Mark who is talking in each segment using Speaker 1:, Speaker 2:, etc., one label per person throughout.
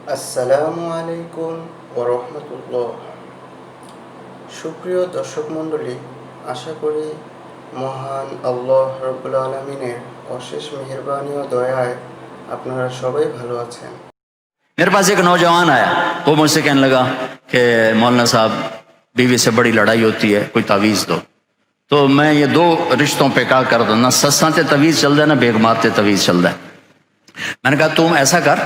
Speaker 1: আসসালামু আলাইকুম ওরহমতুল্লাহ। সুপ্রিয় দর্শক মণ্ডলী, আশা করি মহান আল্লাহ রব্বুল আলমিনের অশেষ মেহেরবানি ও দয়ায় আপনারা সবাই ভালো আছেন।
Speaker 2: मेरे पास एक नौजवान आया, वो मुझसे कहने लगा कि मौलाना साहब बीवी से बड़ी लड़ाई होती है, कोई तावीज़ दो। तो मैं ये दो रिश्तों पे क्या कर दो, ना सस्सा ते तवीज़ चल रहा है ना बेगमात ते तवीज़ चल रहा है। मैंने कहा तुम ऐसा कर,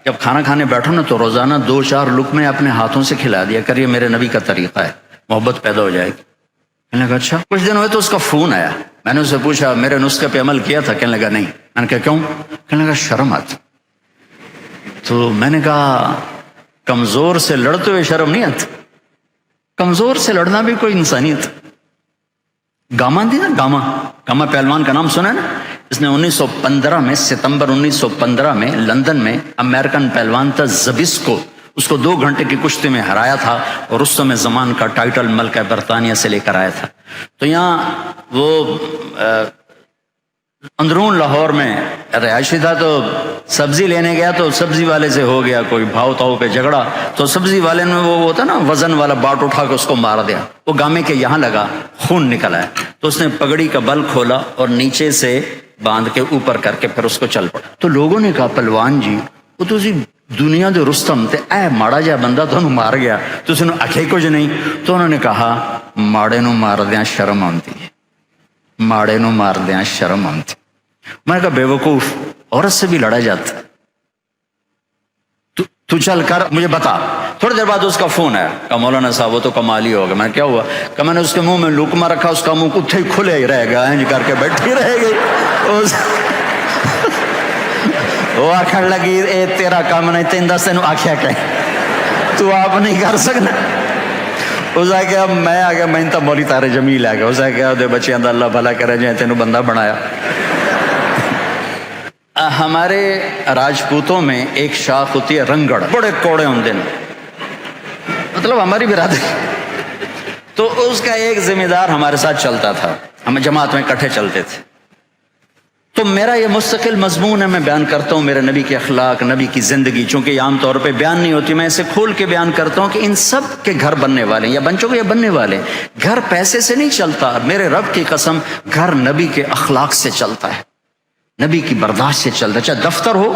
Speaker 2: जब खाना खाने बैठो ना तो रोज़ाना 2-4 लुक़मे अपने हाथों से खिला दिया कर, ये मेरे नबी का तरीक़ा है, मोहब्बत पैदा हो जाएगी। कहने लगा अच्छा। कुछ दिन हुए तो उसका फ़ोन आया, मैंने उससे पूछा मेरे नुस्खे पे अमल किया था? कहने लगा नहीं। मैंने कहा क्यों? कहने लगा शर्म आती। तो मैंने कहा कमजोर से लड़ते हुए शर्म नहीं आती? कमजोर से लड़ना भी कोई इंसानियत। गामा थी ना, गामा पहलवान का नाम सुना है ना? इसने 1915 में, सितंबर 1915 में लंदन में अमेरिकन पहलवान था ज़बिस्को, उसको 2 घंटे की कुश्ती में हराया था और उस समय ज़मान का टाइटल मल्का बरतानिया से लेकर आया था। तो यहाँ वो अंदरून लाहौर में रहायशी था, तो सब्जी लेने गया तो सब्जी वाले से हो गया कोई भाव ताव पे झगड़ा। तो सब्जी वाले ने वो होता ना वजन वाला बाट उठा के उसको मार दिया। वो गामे के यहाँ लगा, खून निकल आया। तो उसने पगड़ी का बल खोला और नीचे से बांध के ऊपर करके फिर उसको चल पड़ा। तो लोगों ने कहा पहलवान जी वो तो दुनिया दे रुस्तम ते ऐ माड़ा जा बंदा तुहानू मार गया, तुसीं आखे कुछ नहीं। तो उन्होंने कहा माड़े नू मारदियां शर्म आती है, माड़े नू मारदियां शर्म आती। मैंने कहा बेवकूफ, औरत से भी लड़ा जाता। तू चल कर मुझे बता। थोड़ी देर बाद उसका फोन आया, कहा मौलाना साहब वो तो कमाल ही हो गया। मैंने क्या हुआ? कहा मैंने उसके मुंह में लुकमा रखा, उसका मुंह कुत्ते ही खुले ही रह गया, इंज करके बैठी रह गई। वो आखन लगी ए तेरा काम नहीं, तेन दस तेन आख्या क्या तू आप नहीं कर सकना। उसने कहा मैं आ गया, मैं तो मौली तारे जमील आ गया। उसने कहा दे बच्चियां दा अल्लाह भला करे जाए, तेन बंदा बनाया। हमारे राजपूतों में एक शाख होती है रंगड़, बड़े कोड़े होंगे न, मतलब हमारी बिरादरी। तो उसका एक जिम्मेदार हमारे साथ चलता था, हम जमात में इकट्ठे चलते थे। तो मेरा ये मुस्तकिल मजमून है, मैं बयान करता हूँ मेरे नबी के अखलाक, नबी की ज़िंदगी। चूँकि आम तौर पे बयान नहीं होती, मैं इसे खोल के बयान करता हूँ कि इन सब के घर बनने वाले या बन चुके या बनने वाले। घर पैसे से नहीं चलता, मेरे रब की कसम, घर नबी के अखलाक से चलता है, नबी की बर्दाश्त से चलता है। चाहे दफ्तर हो,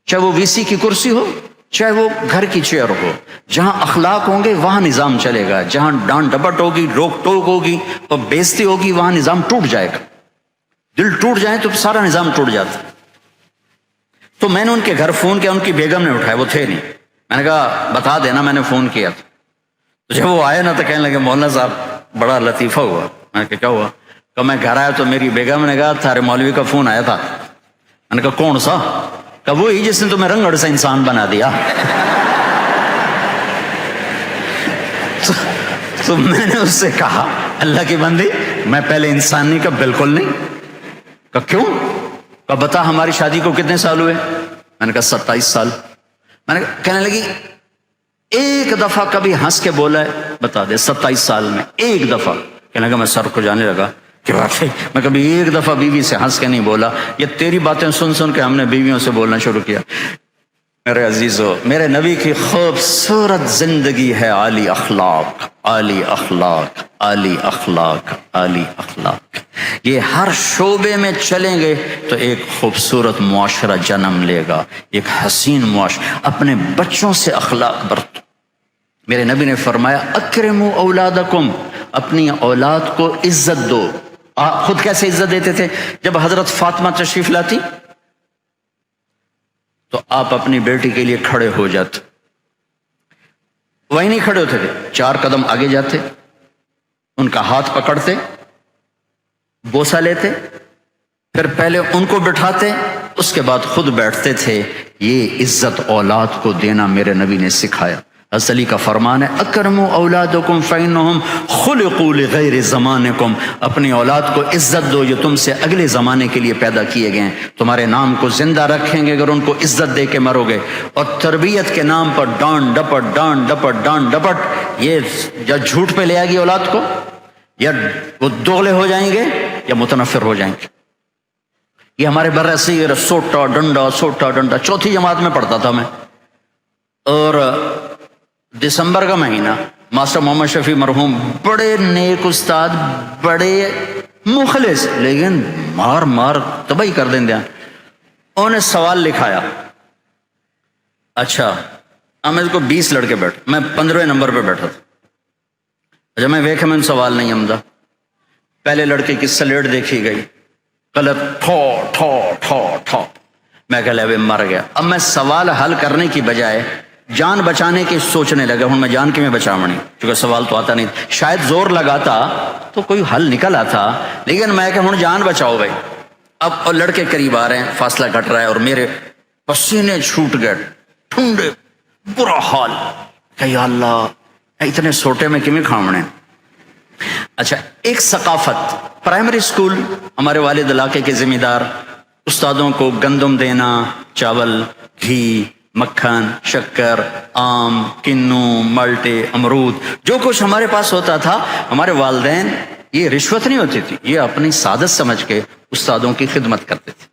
Speaker 2: चाहे वो वीसी की कुर्सी हो, चाहे वो घर की चेयर हो, जहाँ अखलाक होंगे वहाँ निज़ाम चलेगा। जहाँ डांट डपट होगी, रोक टोक होगी और बेइज्जती होगी, वहाँ निज़ाम टूट जाएगा। दिल टूट जाए तो सारा निज़ाम टूट जाता। तो मैंने उनके घर फ़ोन किया, उनकी बेगम ने उठाया, वो थे नहीं। मैंने कहा बता देना मैंने फ़ोन किया था। तो जब वो आए ना तो कहने लगे मौलाना साहब बड़ा लतीफ़ा हुआ। मैंने कहा क्या हुआ? तो मैं घर आया तो मेरी बेगम ने कहा थारे मौलवी का फ़ोन आया था। मैंने कहा कौन सा? कहा वो ही जिसने तुम्हें रंगड़ सा इंसान बना दिया। तो मैंने उससे कहा अल्लाह की बंदी, मैं पहले इंसान नहीं, का बिल्कुल नहीं। कहा क्यों? कहा बता हमारी शादी को कितने साल हुए? मैंने कहा 27 साल। मैंने कहने लगी एक दफा कभी हंस के बोला है? बता दे 27 साल में एक दफा। कहने लगा मैं सर को जाने लगा कि वाकई मैं कभी एक दफा बीवी से हंस के नहीं बोला। ये तेरी बातें सुन सुन के हमने बीवियों से बोलना शुरू किया। मेरे अजीजों, मेरे नबी की खूबसूरत जिंदगी है आली अखलाक, आली अखलाक, आली अखलाक, आली अखलाक। ये हर शोबे में चलेंगे तो एक खूबसूरत मुआशरा जन्म लेगा, एक हसीन मुआशरा। अपने बच्चों से अखलाक बरतो। मेरे नबी ने फरमाया अक्रिमू औलादकुम, अपनी औलाद को इज्जत दो। खुद कैसे इज्जत देते थे? जब हजरत फातिमा तशरीफ लाती तो आप अपनी बेटी के लिए खड़े हो जाते, वहीं नहीं खड़े होते थे, 4 कदम आगे जाते, उनका हाथ पकड़ते, बोसा लेते, फिर पहले उनको बिठाते, उसके बाद खुद बैठते थे। ये इज्जत औलाद को देना मेरे नबी ने सिखाया। हज़रत अली का फरमान है अकरमु औलादकुम फ़इन्नहुम खुलिक़ू लिग़ैरि ज़मानिकुम, अपनी औलाद को इज्जत दो जो तुमसे अगले ज़माने के लिए पैदा किए गए हैं। तुम्हारे नाम को जिंदा रखेंगे अगर उनको इज्जत दे के मरोगे। और तरबियत के नाम पर डांट डपट, डांट डपट, डांट डपट, ये या झूठ पे ले आएगी औलाद को, या वो दोगले हो जाएंगे या मुतनफ़िर हो जाएंगे। ये हमारे बरसीर सोटा डंडा, सोटा डंडा, चौथी जमात में पढ़ता था मैं। اور دسمبر کا مہینہ ماسٹر محمد شفیع مرحوم بڑے نیک استاد, بڑے مخلص, لیکن مار مار تباہی کر دیں دیا. انہوں نے سوال لکھایا, اچھا اب میں کو 20 لڑکے بیٹھے, میں 15ویں نمبر پہ بیٹھا تھا. جب میں ویکھا میں سوال نہیں آمدہ, پہلے لڑکے کی سلیٹ دیکھی گئی, کلر ٹھو ٹھو ٹھو ٹھو, میں کہا لے مر گیا. اب میں سوال حل کرنے کی بجائے جان بچانے کی سوچنے لگا, ہوں میں جان کی میں بچاونی, کیونکہ سوال تو آتا نہیں, شاید زور لگاتا تو کوئی حل نکل آتا, لیکن میں کہ ہوں جان بچاؤ بھائی. اب لڑکے قریب آ رہے ہیں, فاصلہ گھٹ رہا ہے, اور میرے پسینے چھوٹ گئے, ٹھنڈے, برا حال, کہ یا اللہ اتنے سوٹے میں کمی کھامنے. اچھا, ایک ثقافت, پرائمری سکول, ہمارے والد علاقے کے ذمہ دار استادوں کو گندم دینا, چاول, گھی, مکھن, شکر, آم, کنو, مالٹے, امرود, جو کچھ ہمارے پاس ہوتا تھا, ہمارے والدین یہ رشوت نہیں ہوتی تھی, یہ اپنی سعادت سمجھ کے استادوں کی خدمت کرتے تھے.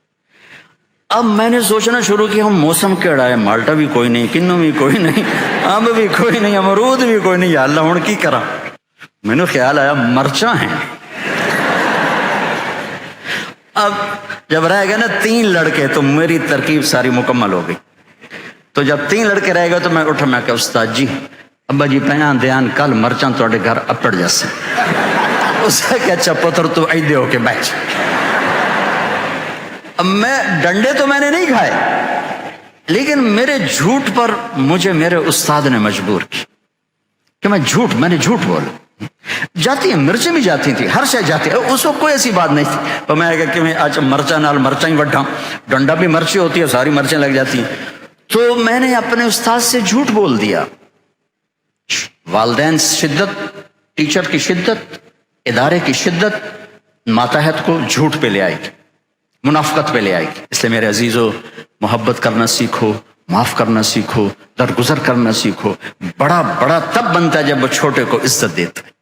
Speaker 2: اب میں نے سوچنا شروع کیا, ہم موسم کیڑا ہے, مالٹا بھی کوئی نہیں, کنو بھی کوئی نہیں, آم بھی کوئی نہیں, امرود بھی کوئی نہیں, یا اللہ ہوں کی کرا. میں نے خیال آیا مرچاں ہیں. اب جب رہ گئے نا 3 لڑکے تو میری ترکیب ساری مکمل ہو گئی. تو جب 3 لڑکے رہ گئے تو میں اٹھا, میں کہ استاد جی, ابا جی پہنان دیان کل مرچاں توڑے گھر اپڑ جیسے. اس نے کہا اچھا پتر تو ایدے ہو کے بیٹھ. اب میں ڈنڈے تو میں نے نہیں کھائے, لیکن میرے جھوٹ پر مجھے میرے استاد نے مجبور کی کہ میں جھوٹ بولا. جاتی ہیں مرچیں بھی جاتی تھی, ہر شے جاتی ہے, اس وقت کوئی ایسی بات نہیں تھی. تو میں کہا کہ میں آج مرچا نال مرچاں ہی وڈھا, ڈنڈا بھی مرچی ہوتی ہے, ساری مرچیں لگ جاتی ہیں. تو میں نے اپنے استاد سے جھوٹ بول دیا. والدین شدت, ٹیچر کی شدت, ادارے کی شدت ماتحت کو جھوٹ پہ لے آئے گی, منافقت پہ لے آئے گی. اس لیے میرے عزیزو, محبت کرنا سیکھو, معاف کرنا سیکھو, درگزر کرنا سیکھو. بڑا بڑا تب بنتا ہے جب وہ چھوٹے کو عزت دیتا ہے.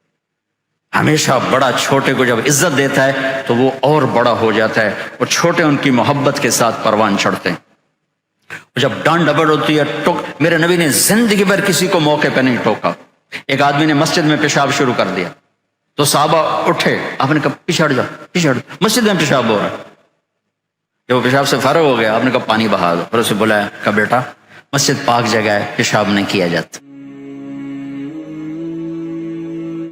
Speaker 2: ہمیشہ بڑا چھوٹے کو جب عزت دیتا ہے تو وہ اور بڑا ہو جاتا ہے, اور چھوٹے ان کی محبت کے ساتھ پروان چڑھتے ہیں. جب ڈانٹ ڈبڑ ہوتی ہے, میرے نبی نے زندگی بھر کسی کو موقع پہ نہیں ٹوکا. ایک آدمی نے مسجد میں پیشاب شروع کر دیا تو صحابہ اٹھے, آپ نے کہا پیچھے ہٹ جاؤ, مسجد میں پیشاب ہو رہا ہے. جب وہ پیشاب سے فارغ ہو گیا, آپ نے کہا پانی بہا دو, اور اسے بلایا, کہا بیٹا مسجد پاک جگہ ہے, پیشاب نہیں کیا جاتا.